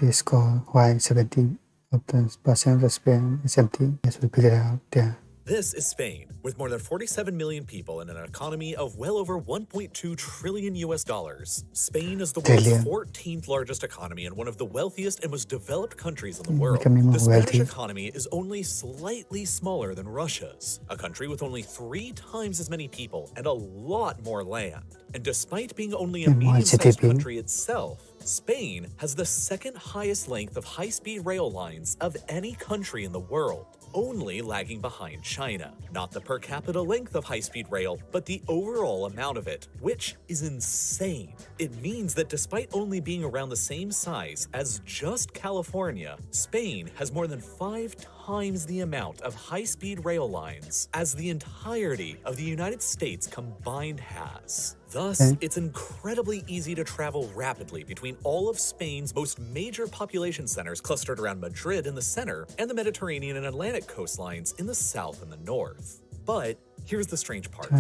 it is called why 70% of the Spain is empty. Yes, we figured it out there. This is Spain, with more than 47 million people and an economy of well over 1.2 trillion US dollars. Spain is the world's 14th largest economy and one of the wealthiest and most developed countries in the world. The Spanish economy is only slightly smaller than Russia's, a country with only 3 times as many people and a lot more land. And despite being only a medium-sized country itself, Spain has the second highest length of high-speed rail lines of any country in the world, only lagging behind China. Not the per capita length of high-speed rail, but the overall amount of it, which is insane. It means that despite only being around the same size as just California, Spain has more than 5 times the amount of high-speed rail lines as the entirety of the United States combined has. Thus, it's incredibly easy to travel rapidly between all of Spain's most major population centers clustered around Madrid in the center and the Mediterranean and Atlantic coastlines in the south and the north. But here's the strange part.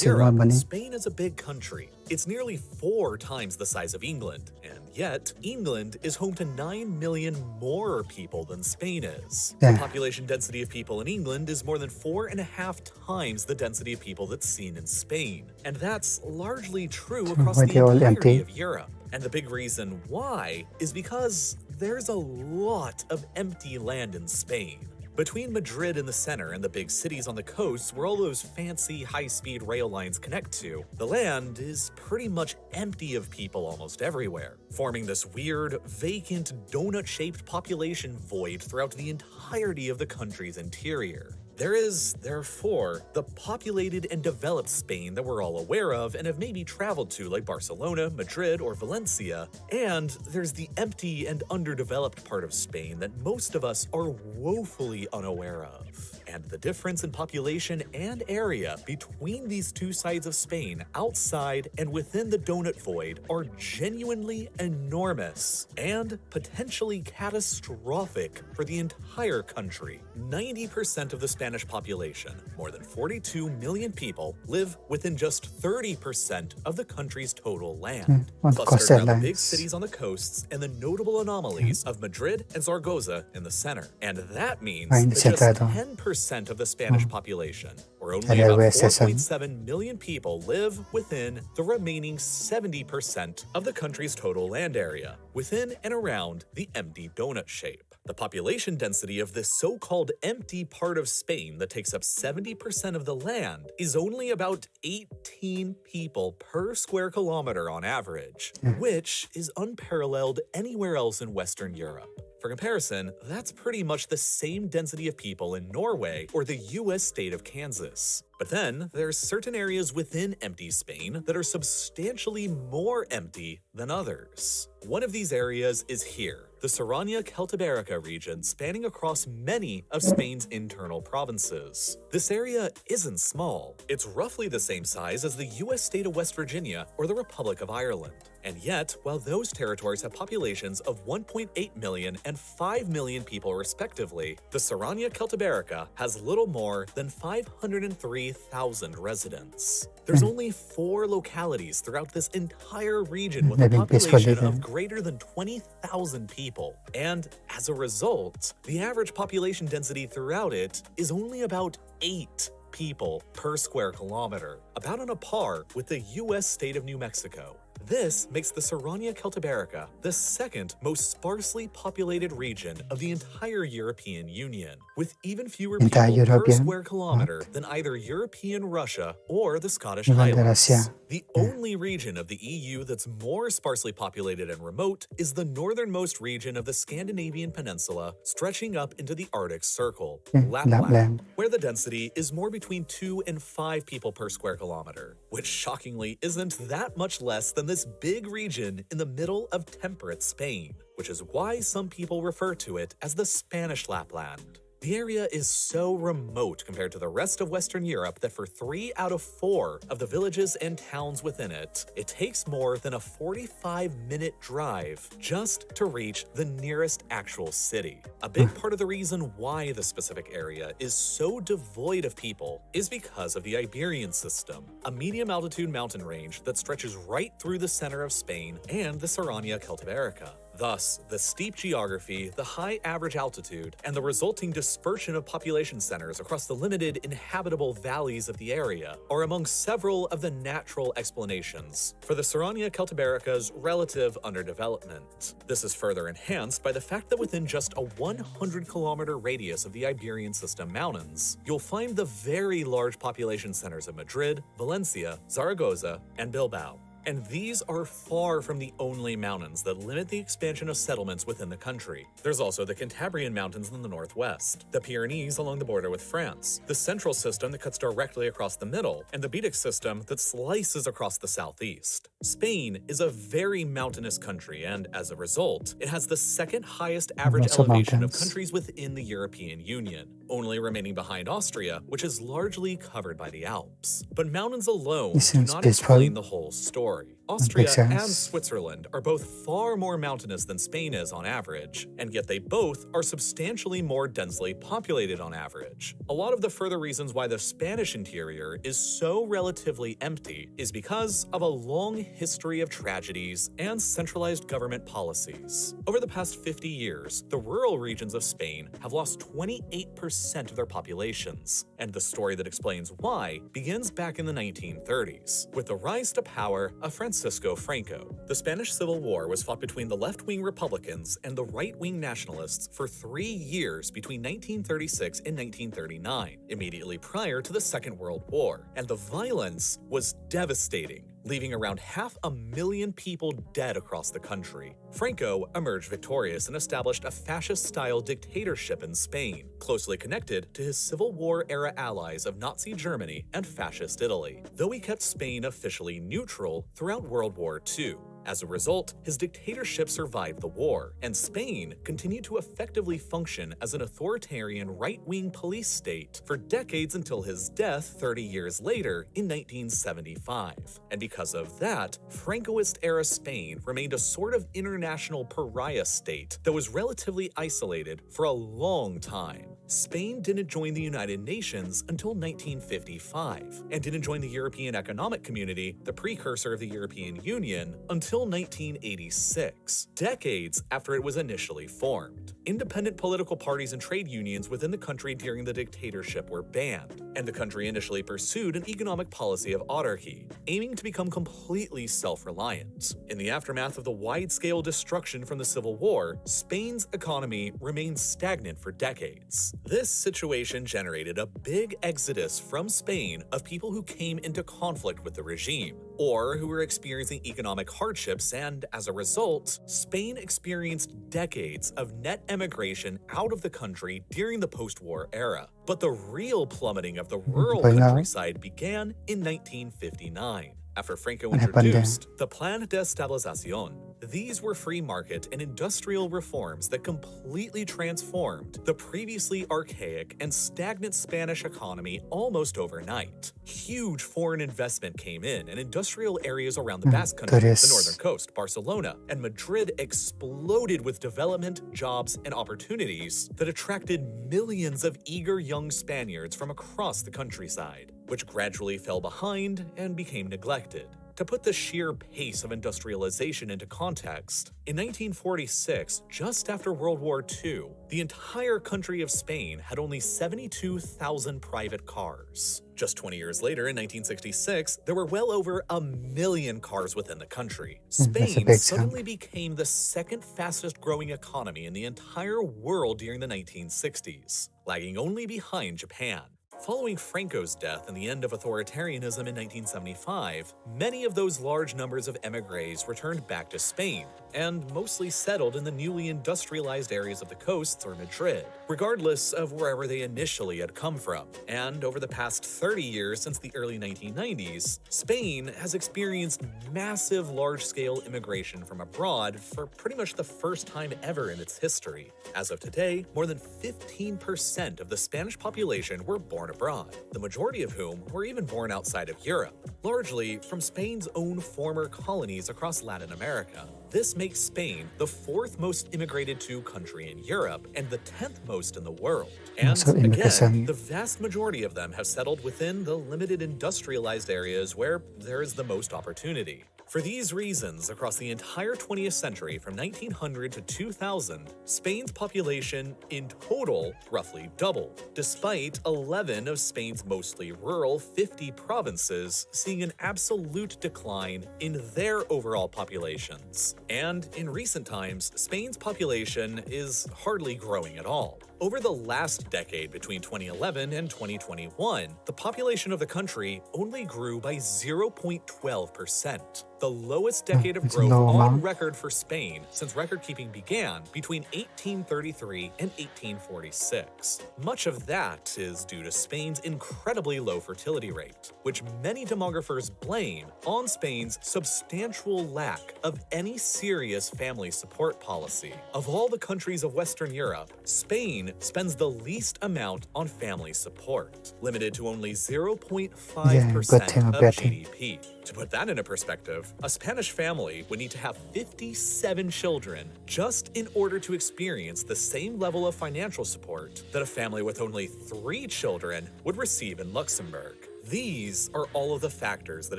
Europe, Spain is a big country. It's nearly 4 times the size of England, and yet England is home to 9 million more people than Spain is. The population density of people in England is more than 4.5 times the density of people that's seen in Spain, and that's largely true across the entirety of Europe. And the big reason why is because there's a lot of empty land in Spain. Between Madrid in the center and the big cities on the coast where all those fancy high-speed rail lines connect to, the land is pretty much empty of people almost everywhere, forming this weird, vacant, donut-shaped population void throughout the entirety of the country's interior. There is, therefore, the populated and developed Spain that we're all aware of and have maybe traveled to, like Barcelona, Madrid, or Valencia, and there's the empty and underdeveloped part of Spain that most of us are woefully unaware of. And the difference in population and area between these two sides of Spain, outside and within the donut void, are genuinely enormous and potentially catastrophic for the entire country. 90% of the Spanish population, more than 42 million people, live within just 30% of the country's total land, clustered around the big cities on the coasts and the notable anomalies of Madrid and Zaragoza in the center. And that means that just 10% of the Spanish population, or only about 4.7 million people, live within the remaining 70% of the country's total land area, within and around the empty donut shape. The population density of this so-called empty part of Spain that takes up 70% of the land is only about 18 people per square kilometer on average, which is unparalleled anywhere else in Western Europe. For comparison, that's pretty much the same density of people in Norway or the US state of Kansas. But then, there's certain areas within empty Spain that are substantially more empty than others. One of these areas is here, the Saranya-Celtiberica region spanning across many of Spain's internal provinces. This area isn't small. It's roughly the same size as the US state of West Virginia or the Republic of Ireland. And yet, while those territories have populations of 1.8 million and 5 million people respectively, the Saranya-Celtiberica has little more than 503,000 residents. There's only 4 localities throughout this entire region with a population of greater than 20,000 people. And as a result, the average population density throughout it is only about 8 people per square kilometer, about on a par with the US state of New Mexico. This makes the Saranya-Celtiberica the second most sparsely populated region of the entire European Union, with even fewer people per square kilometer than either European Russia or the Scottish Highlands. The only region of the EU that's more sparsely populated and remote is the northernmost region of the Scandinavian peninsula, stretching up into the Arctic Circle, Lapland, where the density is more between 2 and 5 people per square kilometer, which shockingly isn't that much less than this big region in the middle of temperate Spain, which is why some people refer to it as the Spanish Lapland. The area is so remote compared to the rest of Western Europe that for 3 out of 4 of the villages and towns within it, it takes more than a 45-minute drive just to reach the nearest actual city. A big part of the reason why the specific area is so devoid of people is because of the Iberian System, a medium-altitude mountain range that stretches right through the center of Spain and the Saranya-Celtiberica. Thus, the steep geography, the high average altitude, and the resulting dispersion of population centers across the limited inhabitable valleys of the area are among several of the natural explanations for the Serrania Celtiberica's relative underdevelopment. This is further enhanced by the fact that within just a 100-kilometer radius of the Iberian System mountains, you'll find the very large population centers of Madrid, Valencia, Zaragoza, and Bilbao. And these are far from the only mountains that limit the expansion of settlements within the country. There's also the Cantabrian Mountains in the northwest, the Pyrenees along the border with France, the Central System that cuts directly across the middle, and the Betic System that slices across the southeast. Spain is a very mountainous country, and as a result, it has the second highest average Lots of elevation of mountains. countries within the European Union, only remaining behind Austria, which is largely covered by the Alps. But mountains alone It do seems not peaceful. explain the whole story. Austria makes and sense. Switzerland are both far more mountainous than Spain is on average, and yet they both are substantially more densely populated on average. A lot of the further reasons why the Spanish interior is so relatively empty is because of a long history of tragedies and centralized government policies. Over the past 50 years, the rural regions of Spain have lost 28% of their populations, and the story that explains why begins back in the 1930s, with the rise to power of Francisco Franco. The Spanish Civil War was fought between the left-wing Republicans and the right-wing nationalists for 3 years between 1936 and 1939, immediately prior to the Second World War, and the violence was devastating, leaving around 500,000 people dead across the country. Franco emerged victorious and established a fascist-style dictatorship in Spain, closely connected to his Civil War-era allies of Nazi Germany and Fascist Italy, though he kept Spain officially neutral throughout World War II. As a result, his dictatorship survived the war, and Spain continued to effectively function as an authoritarian right-wing police state for decades until his death 30 years later in 1975. And because of that, Francoist-era Spain remained a sort of international pariah state that was relatively isolated for a long time. Spain didn't join the United Nations until 1955, and didn't join the European Economic Community, the precursor of the European Union, until 1986, decades after it was initially formed. Independent political parties and trade unions within the country during the dictatorship were banned, and the country initially pursued an economic policy of autarky, aiming to become completely self-reliant. In the aftermath of the wide-scale destruction from the Civil War, Spain's economy remained stagnant for decades. This situation generated a big exodus from Spain of people who came into conflict with the regime, or who were experiencing economic hardships, and as a result, Spain experienced decades of net emigration out of the country during the post-war era. But the real plummeting of the rural Right now. countryside began in 1959. After Franco What happened introduced the Plan de Estabilización. These were free market and industrial reforms that completely transformed the previously archaic and stagnant Spanish economy almost overnight. Huge foreign investment came in, and industrial areas around the Basque Country, There is- the northern coast, Barcelona, and Madrid exploded with development, jobs, and opportunities that attracted millions of eager young Spaniards from across the countryside, which gradually fell behind and became neglected. To put the sheer pace of industrialization into context, in 1946, just after World War II, the entire country of Spain had only 72,000 private cars. Just 20 years later, in 1966, there were well over 1 million cars within the country. That's a Spain big suddenly became the second fastest growing economy in the entire world during the 1960s, lagging only behind Japan. Following Franco's death and the end of authoritarianism in 1975, many of those large numbers of émigrés returned back to Spain, and mostly settled in the newly industrialized areas of the coasts or Madrid, regardless of wherever they initially had come from. And over the past 30 years since the early 1990s, Spain has experienced massive large-scale immigration from abroad for pretty much the first time ever in its history. As of today, more than 15% of the Spanish population were born abroad, the majority of whom were even born outside of Europe, largely from Spain's own former colonies across Latin America. This makes Spain the 4th most immigrated to country in Europe and the 10th most in the world. And Also, again, immigration. the vast majority of them have settled within the limited industrialized areas where there is the most opportunity. For these reasons, across the entire 20th century from 1900 to 2000, Spain's population in total roughly doubled, despite 11 of Spain's mostly rural 50 provinces seeing an absolute decline in their overall populations. And in recent times, Spain's population is hardly growing at all. Over the last decade between 2011 and 2021, the population of the country only grew by 0.12%, the lowest decade of growth on record for Spain since record-keeping began between 1833 and 1846. Much of that is due to Spain's incredibly low fertility rate, which many demographers blame on Spain's substantial lack of any serious family support policy. Of all the countries of Western Europe, Spain spends the least amount on family support, limited to only 0.5% of GDP. To put that into perspective, a Spanish family would need to have 57 children just in order to experience the same level of financial support that a family with only 3 children would receive in Luxembourg. These are all of the factors that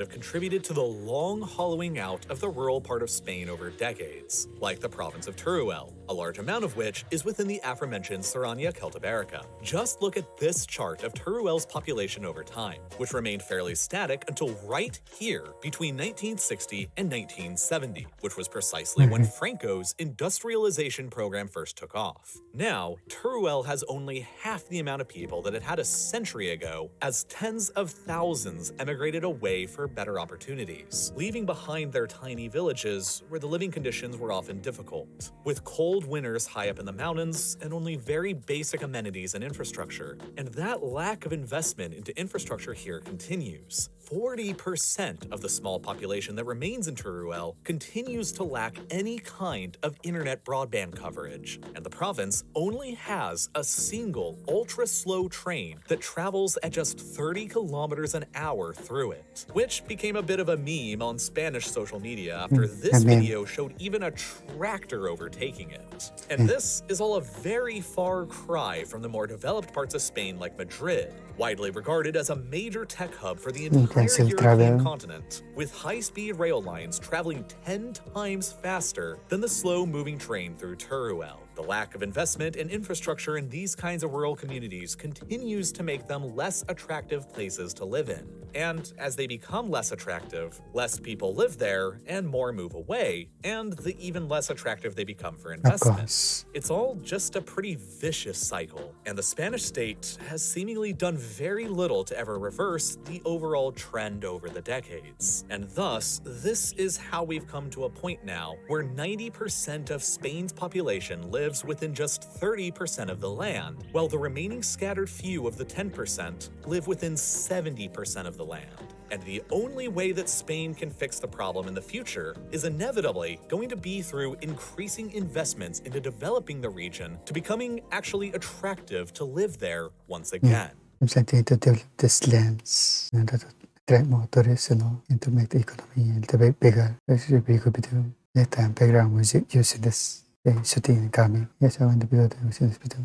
have contributed to the long hollowing out of the rural part of Spain over decades, like the province of Teruel, a large amount of which is within the aforementioned Serrania Celtiberica. Just look at this chart of Teruel's population over time, which remained fairly static until right here between 1960 and 1970, which was precisely when Franco's industrialization program first took off. Now, Teruel has only half the amount of people that it had a century ago, as tens of thousands emigrated away for better opportunities, leaving behind their tiny villages where the living conditions were often difficult, with cold winters high up in the mountains and only very basic amenities and infrastructure. And that lack of investment into infrastructure here continues. 40% of the small population that remains in Teruel continues to lack any kind of internet broadband coverage, and the province only has a single ultra-slow train that travels at just 30 kilometers an hour through it, which became a bit of a meme on Spanish social media after this video showed even a tractor overtaking it. And this is all a very far cry from the more developed parts of Spain like Madrid, widely regarded as a major tech hub for the entire European continent, with high-speed rail lines traveling 10 times faster than the slow-moving train through Teruel. The lack of investment and infrastructure in these kinds of rural communities continues to make them less attractive places to live in. And as they become less attractive, less people live there and more move away, and the even less attractive they become for investment. It's all just a pretty vicious cycle, and the Spanish state has seemingly done very little to ever reverse the overall trend over the decades. And thus, this is how we've come to a point now where 90% of Spain's population lives within just 30% of the land, while the remaining scattered few of the 10% live within 70% of the land. And the only way that Spain can fix the problem in the future is inevitably going to be through increasing investments into developing the region to becoming actually attractive to live there once again. I'm starting to develop these lands and to attract more tourists, and to make the economy a little bit bigger. This should be a good bit of background music using this shooting and coming. Yes, I want to be able to use this video.